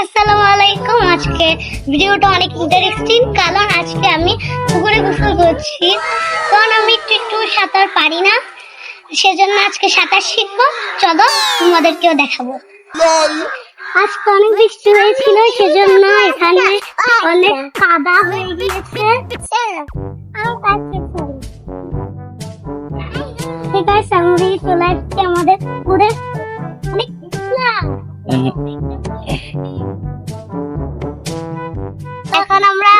আসসালামু আলাইকুম। আজকে ভিডিওটা অনেক ইন্টারেস্টিং, কারণ আজকে আমি পুকুরে গোসল করছি। কারণ আমি একটু সাঁতার পারি না, সেজন্য আজকে সাঁতার শিখবো। চলো তোমাদেরকেও দেখাবো। আজকে অনেক বৃষ্টি হয়েছিল, সেজন্য এখানে অনেক কাদা হয়ে গিয়েছে। ঠিক আছে, আমি চলে আসছি আমাদের পুকুরে। অনেক এখন আমরা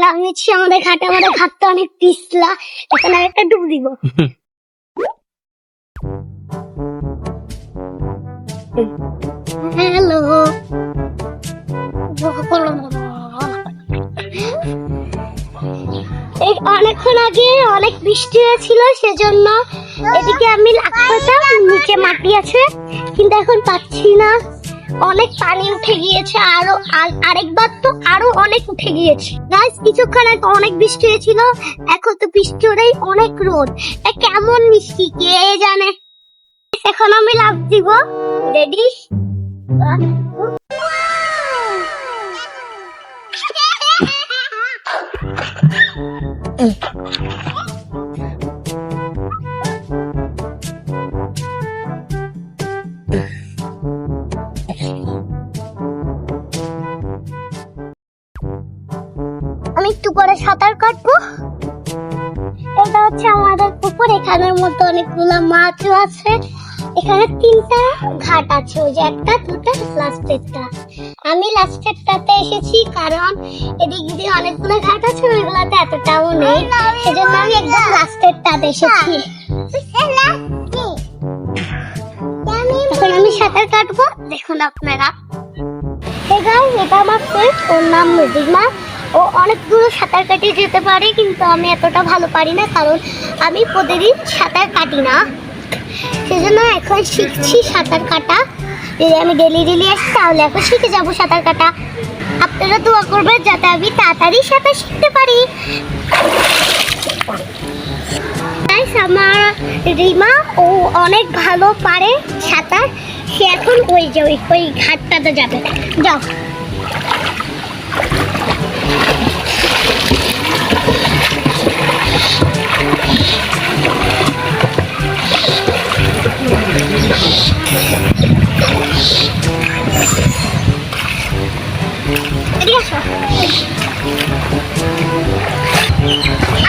নামিয়েছি আমাদের ঘাটে। আমাদের ঘাটটা অনেক পিছলা, এখানে একটা ডুব দিব। হ্যালো, অনেকক্ষণ আগে অনেক বৃষ্টি হয়েছিল, সেজন্য এদিকে আমি লাগতাম, নিচে মাটি আছে কিন্তু এখন পাচ্ছি না। অনেক পানি উঠে গিয়েছে, আরেকবার তো আরো অনেক উঠে গিয়েছে। গাইস, কিছুক্ষণ আগে অনেক বৃষ্টি হয়েছিল, এখন তো বৃষ্টি হলেই অনেক রোদ। কেমন মিষ্টি কে জানে। এখন আমি লাফ দিব। রেডি? আমি একটু পরে সাঁতার কাটবো। এটা হচ্ছে আমাদের পুকুর, এখানের মধ্যে অনেকগুলো মাছও আছে। এখানে 3টা ঘাট আছে, ওই যে 1টা 2টা লাস্টেরটা। আমি লাস্টেরটাতে এসেছি কারণ এদিক দিয়ে অনেকগুলো ঘাট আছে, ওইগুলোতে এতটাও নেই, সেজন্য আমি একদম লাস্টেরটাতে এসেছি। এখন আমি সাঁতার কাটবো, দেখুন আপনারা। এটা আমার ফ্রেন্ড, ওর নাম রিমা। ও অনেক দূর সাঁতার কাটিয়ে যেতে পারে, কিন্তু আমি এতটা ভালো পারি না, কারণ আমি প্রতিদিন সাঁতার কাটি না। সেজন্য এখন শিখছি সাঁতার কাটা। যদি আমি ডেলি আসি তাহলে এখন শিখে যাবো সাঁতার কাটা। আপনারা দোয়া করবেন যাতে আমি তাড়াতাড়ি সাঁতার শিখতে পারি। আমার রিমা, ও অনেক ভালো পারে সাঁতার। সে এখন ওই ঘাটটাতে যাবে। যাও।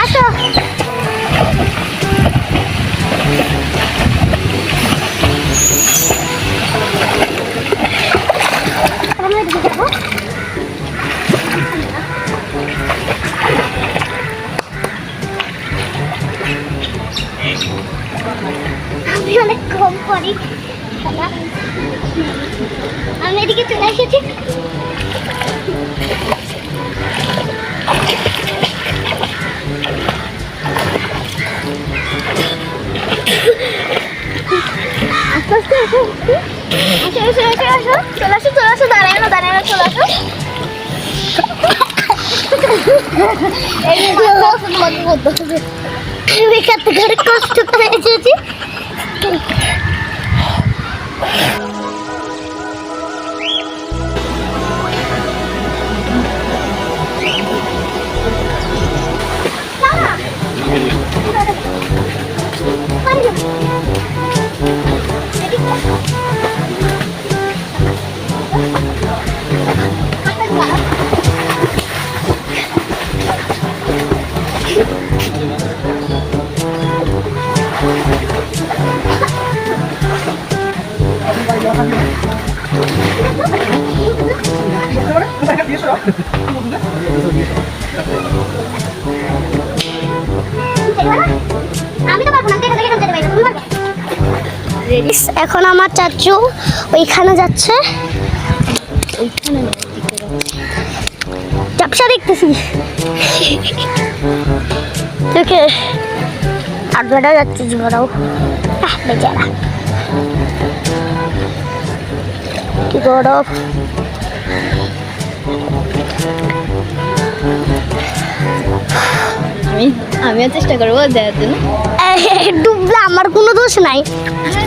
আসো। আমি অনেক কম করি, আমি এদিকে চলে এসেছি। চলে আসো, দাঁড়ায় না, চলে আসো। আমি কত করে কষ্ট করে এসেছি। এখন আমার চাচু ওইখানে যাচ্ছে, ব্যবসা দেখতেছি। আর বেড়া যাচ্ছে জীবনাও বেচারা, কি গরম। আমিও চেষ্টা করবো দেওয়ার জন্য। ডুবলে আমার কোনো দোষ নাই।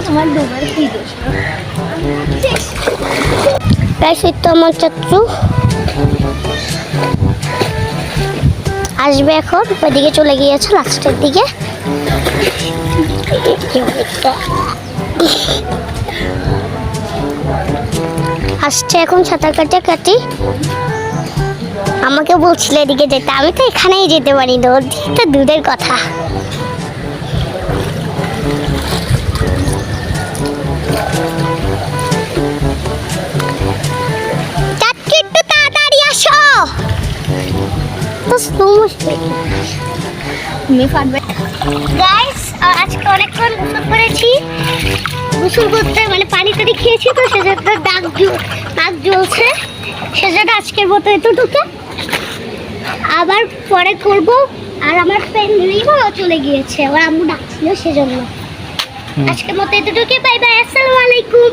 তোমার ডুবার কি দোষ? গাইস এই তো আমার চাচু আসবে এখন, ওইদিকে চলে গিয়েছে লাস্টের দিকে। আসছে এখন সাঁতার কাটে কাটি। আমাকে বলছিল এদিকে যেতে, আমি তো এখানেই যেতে পারি না, ওদিকে তো দূরের কথা। চাচু একটু তাড়াতাড়ি আসো, তো স্লো মোশন। তুমি পারবে। গাইস আজকে অনেকক্ষণ গোসল করেছি, গোসল করতে মানে পানি টানি খেয়েছি তো সেজন্য নাক জ্বলছে, সেজন্য আজকের মতো এতটুকু, আবার পরে করব। আর আমার ফ্রেন্ড রিমা চলে গিয়েছে, ওর আম্মু ডাকছিল সেজন্য। আজকের মতো এতটুকু, বাই বাই, আসসালামু আলাইকুম।